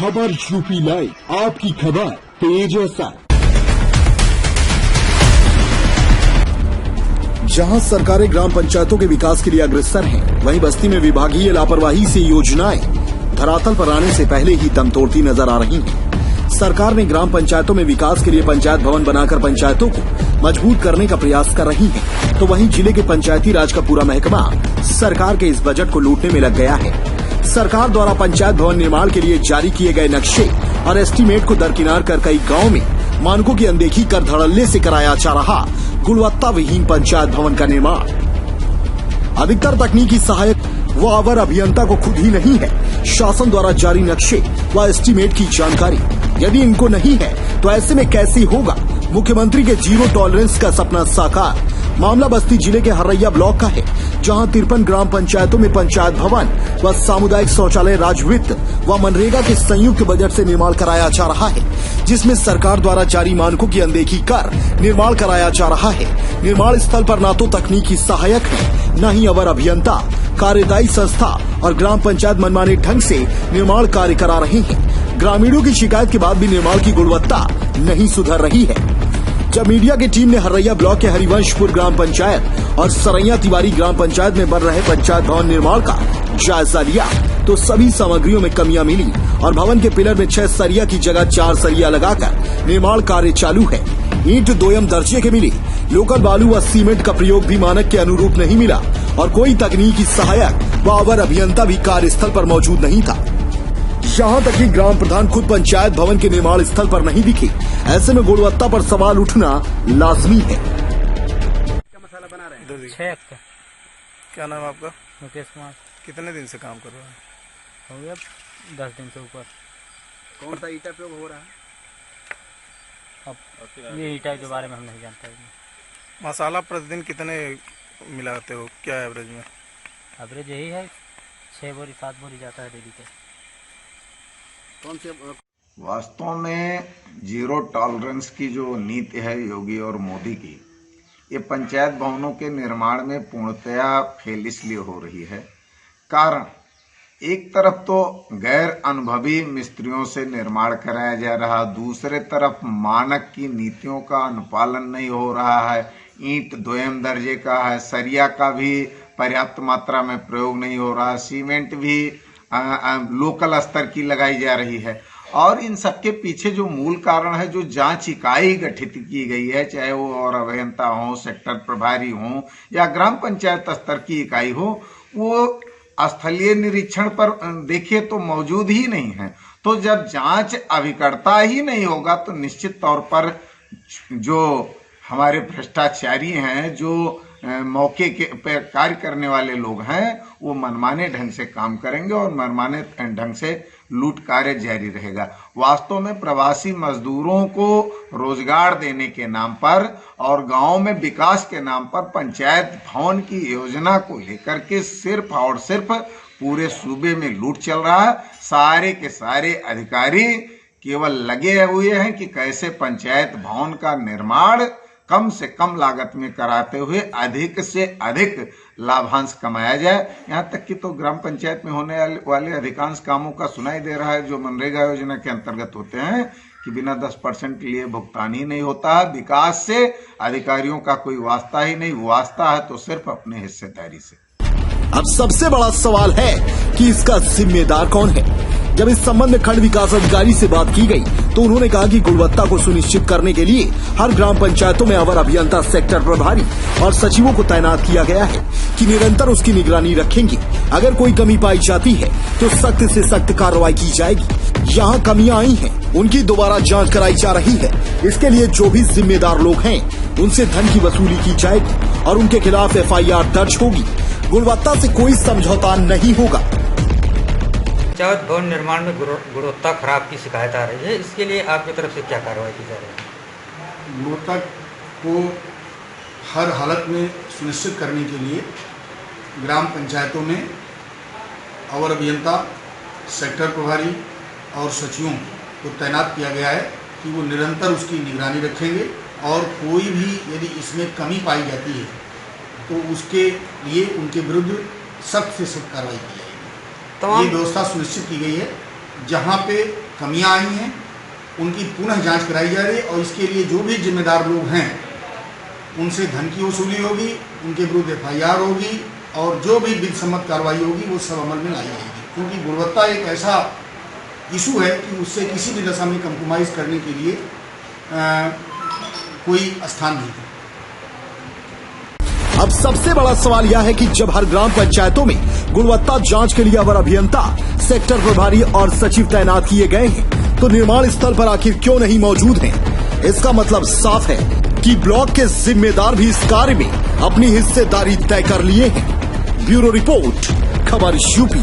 खबर UP live, आपकी खबर तेज असर। जहां सरकारें ग्राम पंचायतों के विकास के लिए अग्रसर हैं, वहीं बस्ती में विभागीय लापरवाही से योजनाएं धरातल पर आने से पहले ही दम तोड़ती नजर आ रही हैं। सरकार ने ग्राम पंचायतों में विकास के लिए पंचायत भवन बनाकर पंचायतों को मजबूत करने का प्रयास कर रही है, तो वहीं जिले के पंचायती राज का पूरा महकमा सरकार के इस बजट को लूटने में लग गया है। सरकार द्वारा पंचायत भवन निर्माण के लिए जारी किए गए नक्शे और एस्टीमेट को दरकिनार कर कई गाँव में मानकों की अनदेखी कर धड़ल्ले से कराया जा रहा गुणवत्ता विहीन पंचायत भवन का निर्माण। अधिकतर तकनीकी सहायक व अवर अभियंता को खुद ही नहीं है शासन द्वारा जारी नक्शे व एस्टीमेट की जानकारी। यदि इनको नहीं है तो ऐसे में कैसे होगा मुख्यमंत्री के जीरो टॉलरेंस का सपना साकार। मामला बस्ती जिले के हरैया ब्लॉक का है, जहां 53 ग्राम पंचायतों में पंचायत भवन व सामुदायिक शौचालय राजवित्त व मनरेगा के संयुक्त बजट से निर्माण कराया जा रहा है, जिसमें सरकार द्वारा जारी मानकों की अनदेखी कर निर्माण कराया जा रहा है। निर्माण स्थल पर न तो तकनीकी सहायक है, न ही अवर अभियंता, कार्यदायी संस्था और ग्राम पंचायत मनमाने ढंग से निर्माण कार्य करा रहे हैं। ग्रामीणों की शिकायत के बाद भी निर्माण की गुणवत्ता नहीं सुधर रही है। जब मीडिया की टीम ने हरैया ब्लॉक के हरिवंशपुर ग्राम पंचायत और सरैया तिवारी ग्राम पंचायत में बन रहे पंचायत भवन निर्माण का जायजा लिया, तो सभी सामग्रियों में कमियां मिली और भवन के पिलर में 6 सरिया की जगह 4 सरिया लगाकर निर्माण कार्य चालू है। ईंट दोयम दर्जे के मिली, लोकल बालू व सीमेंट का प्रयोग भी मानक के अनुरूप नहीं मिला और कोई तकनीकी सहायक व अवर अभियंता भी कार्यस्थल पर मौजूद नहीं था। यहाँ तक कि ग्राम प्रधान खुद पंचायत भवन के निर्माण स्थल पर नहीं दिखे। ऐसे में गुणवत्ता पर सवाल उठना लाजमी है। क्या मसाला बना रहे हैं? 6 का। क्या नाम है आपका? मुकेश कुमार। कितने दिन से काम कर रहे हैं? हो गया 10 दिन से ऊपर। कौन सा ईटा प्रयोग हो रहा है? अब ये ईटा के बारे में हम नहीं जानते। मसाला प्रतिदिन कितने मिलाते हो? क्या एवरेज में? एवरेज यही है 6 बोरी 7 बोरी जाता है डेली के। कौन से? वास्तव में जीरो टॉलरेंस की जो नीति है योगी और मोदी की, ये पंचायत भवनों के निर्माण में पूर्णतया फेल इसलिए हो रही है। कारण एक तरफ तो गैर अनुभवी मिस्त्रियों से निर्माण कराया जा रहा, दूसरे तरफ मानक की नीतियों का अनुपालन नहीं हो रहा है। ईंट दोयम दर्जे का है, सरिया का भी पर्याप्त मात्रा में प्रयोग नहीं हो रहा, सीमेंट भी लोकल स्तर की लगाई जा रही है। और इन सबके पीछे जो मूल कारण है, जो जांच इकाई गठित की गई है, चाहे वो और अभियंता हो, सेक्टर प्रभारी हो या ग्राम पंचायत स्तर की इकाई हो, वो स्थलीय निरीक्षण पर देखिए तो मौजूद ही नहीं है। तो जब जांच अभिकर्ता ही नहीं होगा तो निश्चित तौर पर जो हमारे भ्रष्टाचारी हैं, जो मौके के पे कार्य करने वाले लोग हैं, वो मनमाने ढंग से काम करेंगे और मनमाने ढंग से लूट कार्य जारी रहेगा। वास्तव में प्रवासी मजदूरों को रोजगार देने के नाम पर और गांव में विकास के नाम पर पंचायत भवन की योजना को लेकर के सिर्फ और सिर्फ पूरे सूबे में लूट चल रहा है। सारे के सारे अधिकारी केवल लगे हुए हैं कि कैसे पंचायत भवन का निर्माण कम से कम लागत में कराते हुए अधिक से अधिक लाभांश कमाया जाए। यहाँ तक कि तो ग्राम पंचायत में होने वाले अधिकांश कामों का सुनाई दे रहा है जो मनरेगा योजना के अंतर्गत होते हैं कि बिना 10% के लिए भुगतान ही नहीं होता है। विकास से अधिकारियों का कोई वास्ता ही नहीं, वास्ता है तो सिर्फ अपने हिस्सेदारी से। अब सबसे बड़ा सवाल है कि इसका जिम्मेदार कौन है। जब इस संबंध में खंड विकास अधिकारी से बात की गई तो उन्होंने कहा कि गुणवत्ता को सुनिश्चित करने के लिए हर ग्राम पंचायतों में अवर अभियंता, सेक्टर प्रभारी और सचिवों को तैनात किया गया है कि निरंतर उसकी निगरानी रखेंगे। अगर कोई कमी पाई जाती है तो सख्त से सख्त कार्रवाई की जाएगी। यहाँ कमियां आई हैं, उनकी दोबारा जांच कराई जा रही है। इसके लिए जो भी जिम्मेदार लोग हैं उनसे धन की वसूली की जाएगी और उनके खिलाफ FIR दर्ज होगी। गुणवत्ता से कोई समझौता नहीं होगा। पंचायत भवन निर्माण में गुणवत्ता खराब की शिकायत आ रही है, इसके लिए आपकी तरफ से क्या कार्रवाई की जा रही है? गुणवत्ता को हर हालत में सुनिश्चित करने के लिए ग्राम पंचायतों में अवर अभियंता, सेक्टर प्रभारी और सचिवों को तैनात किया गया है कि वो निरंतर उसकी निगरानी रखेंगे और कोई भी यदि इसमें कमी पाई जाती है तो उसके लिए उनके विरुद्ध सख्त से सख्त कार्रवाई की जाएगी। ये व्यवस्था सुनिश्चित की गई है। जहाँ पे कमियां आई हैं उनकी पुनः जांच कराई जा रही है और इसके लिए जो भी जिम्मेदार लोग हैं उनसे धन की वसूली होगी, उनके विरुद्ध FIR होगी और जो भी विधि सम्मत कार्रवाई होगी वो सब अमल में लाई जाएगी, क्योंकि गुणवत्ता एक ऐसा इशू है कि उससे किसी भी दशा में कंप्रोमाइज़ करने के लिए कोई स्थान नहीं है। अब सबसे बड़ा सवाल यह है कि जब हर ग्राम पंचायतों में गुणवत्ता जांच के लिए अवर अभियंता, सेक्टर प्रभारी और सचिव तैनात किए गए हैं तो निर्माण स्थल पर आखिर क्यों नहीं मौजूद हैं? इसका मतलब साफ है कि ब्लॉक के जिम्मेदार भी इस कार्य में अपनी हिस्सेदारी तय कर लिए हैं। ब्यूरो रिपोर्ट, खबर यूपी।